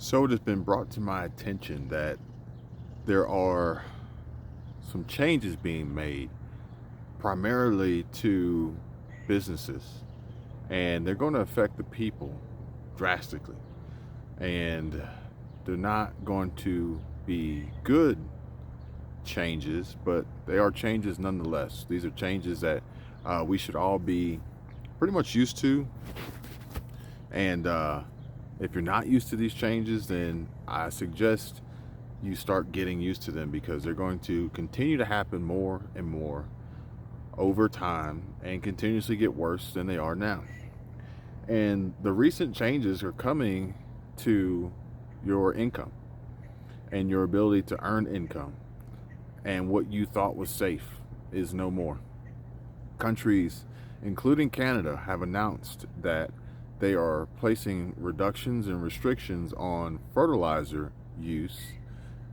So it has been brought to my attention that there are some changes being made primarily to businesses, and they're going to affect the people drastically. And they're not going to be good changes, but they are changes nonetheless. These are changes that we should all be pretty much used to. And if you're not used to these changes, then I suggest you start getting used to them because they're going to continue to happen more and more over time and continuously get worse than they are now. And the recent changes are coming to your income and your ability to earn income. And what you thought was safe is no more. Countries, including Canada, have announced that they are placing reductions and restrictions on fertilizer use,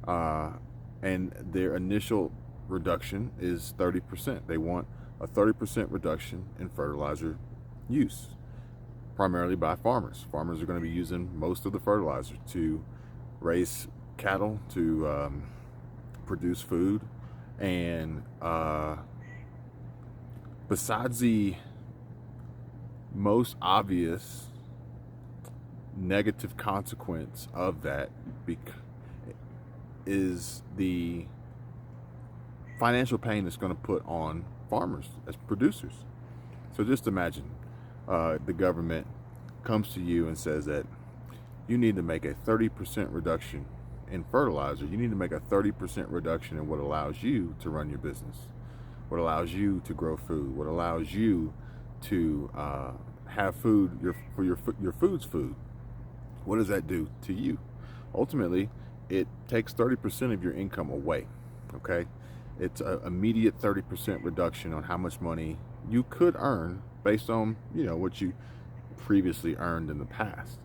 and their initial reduction is 30%. They want a 30% reduction in fertilizer use, primarily by farmers. Farmers are going to be using most of the fertilizer to raise cattle, to produce food, and besides the most obvious negative consequence of that is the financial pain it's going to put on farmers as producers. So just imagine the government comes to you and says that you need to make a 30% reduction in fertilizer. You need to make a 30% reduction in what allows you to run your business, what allows you to grow food, what allows you to have food, your food's food. What does that do to you? Ultimately, it takes 30% of your income away. Okay, it's an immediate 30% reduction on how much money you could earn based on what you previously earned in the past.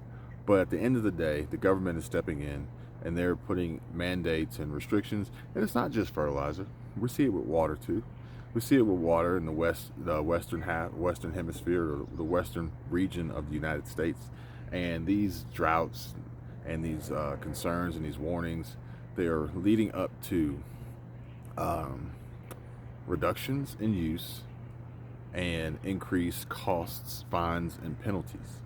But at the end of the day, the government is stepping in and they're putting mandates and restrictions. And it's not just fertilizer. We see it with water too. We see it with water in the western hemisphere, or the western region of the United States. And these droughts and these concerns and these warnings, they are leading up to reductions in use and increased costs, fines, and penalties.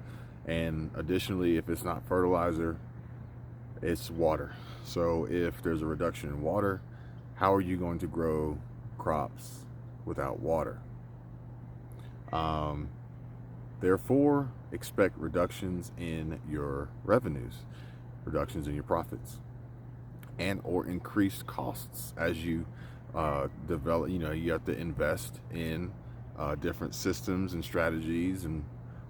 And additionally, if it's not fertilizer, it's water. So if there's a reduction in water, how are you going to grow crops without water? Therefore, expect reductions in your revenues, reductions in your profits, and or increased costs as you develop. You have to invest in different systems and strategies and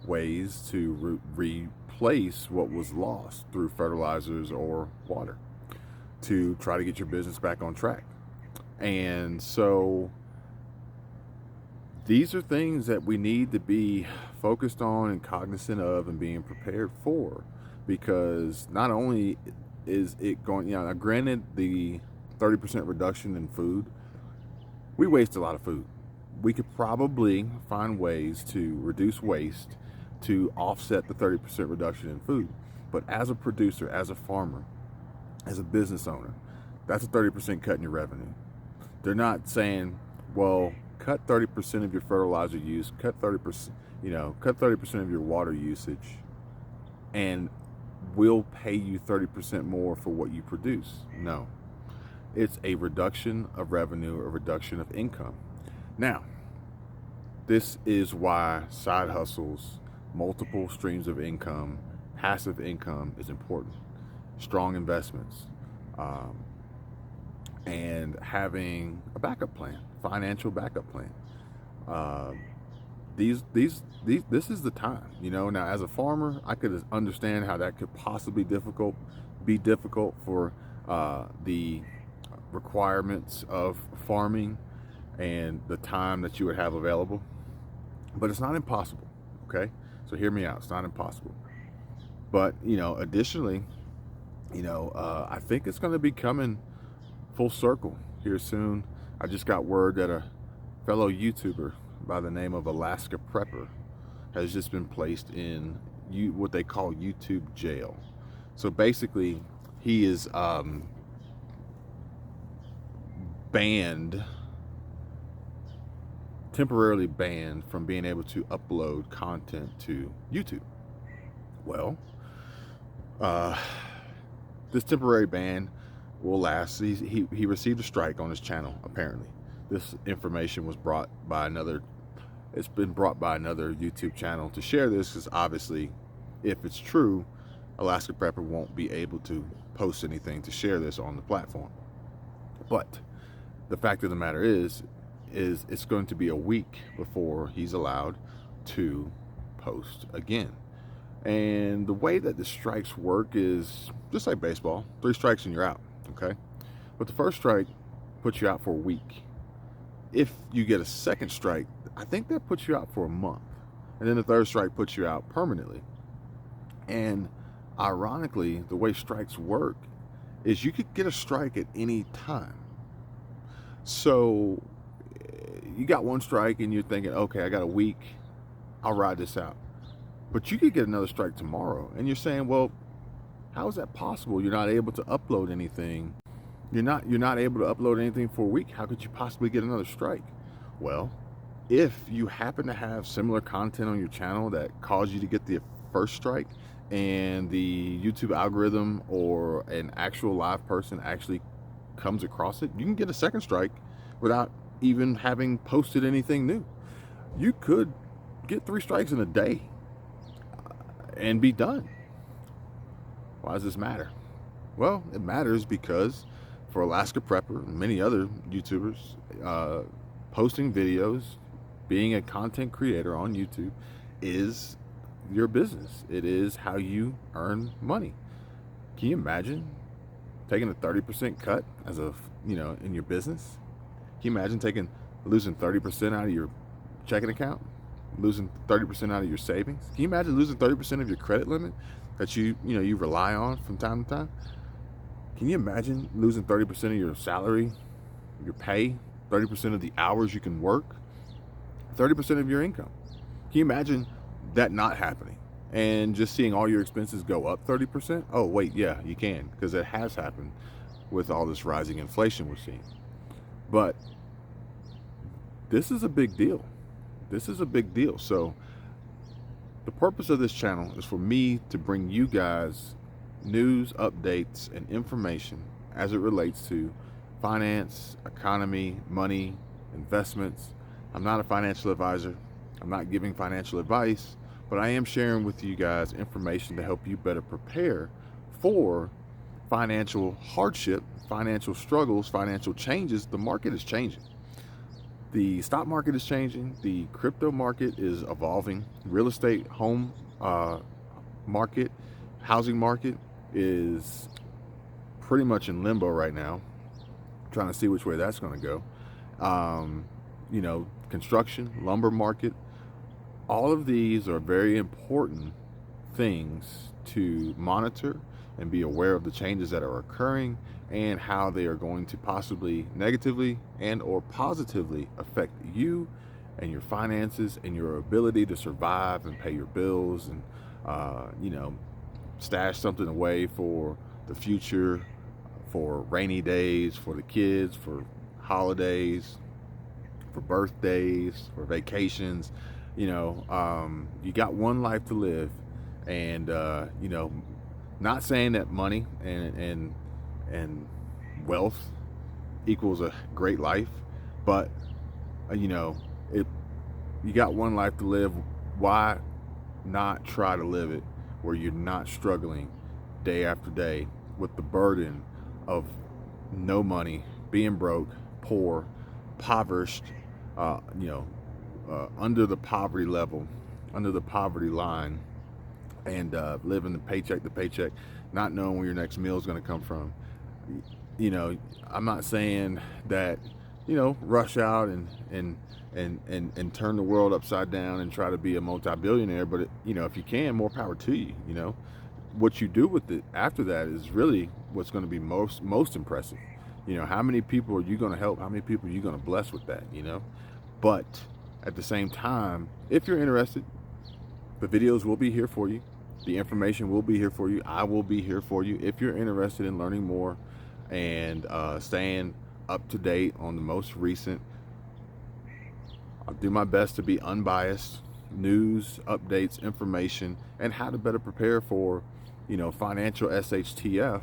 ways to replace what was lost through fertilizers or water to try to get your business back on track. And so these are things that we need to be focused on and cognizant of and being prepared for, because not only is it going, now granted, the 30% reduction in food, we waste a lot of food. We could probably find ways to reduce waste to offset the 30% reduction in food. But as a producer, as a farmer, as a business owner, that's a 30% cut in your revenue. They're not saying, well, cut 30% of your fertilizer use, cut 30%, cut 30% of your water usage, and we'll pay you 30% more for what you produce. No, it's a reduction of revenue, a reduction of income. Now, this is why side hustles, multiple streams of income, passive income is important. Strong investments, and having a backup plan, financial backup plan. This is the time. Now as a farmer, I could understand how that could possibly be difficult for the requirements of farming and the time that you would have available, but it's not impossible. Okay, so hear me out. It's not impossible, but additionally, I think it's going to be coming full circle here soon. I just got word that a fellow YouTuber by the name of Alaska Prepper has just been placed in what they call YouTube jail. So basically, he is banned, temporarily banned from being able to upload content to YouTube. Well, uh, this temporary ban will last. He received a strike on his channel, apparently. This information was brought by another, it's been brought by another YouTube channel to share this, because obviously, if it's true, Alaska Prepper won't be able to post anything to share this on the platform. But the fact of the matter is it's going to be a week before he's allowed to post again. And the way that the strikes work is just like baseball. 3 strikes and you're out, okay? But the first strike puts you out for a week. If you get a second strike, I think that puts you out for a month. And then the third strike puts you out permanently. And ironically, the way strikes work is you could get a strike at any time. So you got 1 strike and you're thinking, okay, I got a week, I'll ride this out. But you could get another strike tomorrow, and you're saying, well, how is that possible? You're not able to upload anything. You're not able to upload anything for a week. How could you possibly get another strike? Well, if you happen to have similar content on your channel that caused you to get the first strike, and the YouTube algorithm or an actual live person actually comes across it, you can get a second strike without even having posted anything new. You could get 3 strikes in a day and be done. Why does this matter? Well, it matters because for Alaska Prepper and many other YouTubers, posting videos, being a content creator on YouTube is your business. It is how you earn money. Can you imagine taking a 30% cut as a, in your business? Can you imagine losing 30% out of your checking account? Losing 30% out of your savings? Can you imagine losing 30% of your credit limit that you rely on from time to time? Can you imagine losing 30% of your salary, your pay, 30% of the hours you can work, 30% of your income? Can you imagine that not happening and just seeing all your expenses go up 30%? Oh, wait, yeah, you can, because it has happened with all this rising inflation we're seeing. But this is a big deal. This is a big deal. So the purpose of this channel is for me to bring you guys news, updates, and information as it relates to finance, economy, money, investments. I'm not a financial advisor. I'm not giving financial advice, but I am sharing with you guys information to help you better prepare for financial hardship, financial struggles, financial changes. The market is changing. The stock market is changing. The crypto market is evolving. Real estate, home market, housing market is pretty much in limbo right now, trying to see which way that's going to go. Construction, lumber market, all of these are very important things to monitor and be aware of the changes that are occurring and how they are going to possibly negatively and or positively affect you and your finances and your ability to survive and pay your bills and stash something away for the future, for rainy days, for the kids, for holidays, for birthdays, for vacations. You got one life to live, and not saying that money and wealth equals a great life, but you got one life to live. Why not try to live it where you're not struggling day after day with the burden of no money, being broke, poor, impoverished, under the poverty level, under the poverty line, and living the paycheck to paycheck, not knowing where your next meal is going to come from. I'm not saying that, rush out and turn the world upside down and try to be a multi-billionaire, but if you can, more power to you. What you do with it after that is really what's going to be most impressive. How many people are you going to help? How many people are you going to bless with that? But at the same time, if you're interested, the videos will be here for you. The information will be here for you. I will be here for you if you're interested in learning more and staying up to date on the most recent. I'll do my best to be unbiased, news, updates, information, and how to better prepare for, financial SHTF,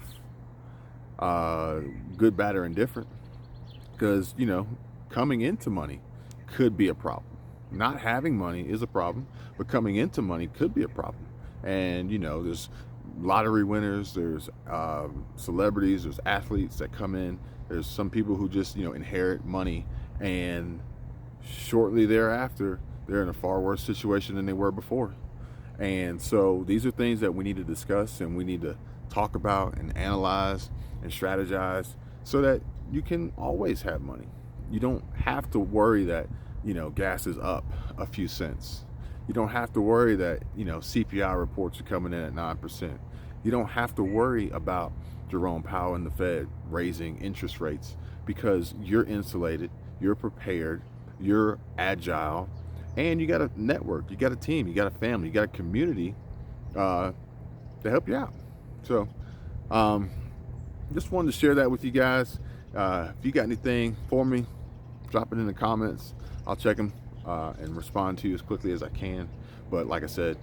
good, bad, or indifferent. Because, coming into money could be a problem. Not having money is a problem, but coming into money could be a problem. And, there's lottery winners, there's celebrities, there's athletes that come in, there's some people who just, inherit money, and shortly thereafter, they're in a far worse situation than they were before. And so these are things that we need to discuss and we need to talk about and analyze and strategize so that you can always have money. You don't have to worry that, gas is up a few cents. You don't have to worry that, CPI reports are coming in at 9%. You don't have to worry about Jerome Powell and the Fed raising interest rates because you're insulated, you're prepared, you're agile, and you got a network, you got a team, you got a family, you got a community to help you out. So just wanted to share that with you guys. If you got anything for me, drop it in the comments. I'll check them and respond to you as quickly as I can. But like I said,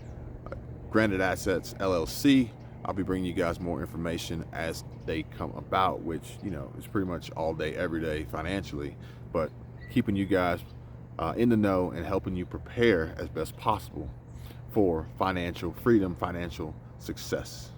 Granted Assets LLC, I'll be bringing you guys more information as they come about, which is pretty much all day every day financially, but keeping you guys in the know and helping you prepare as best possible for financial freedom, financial success.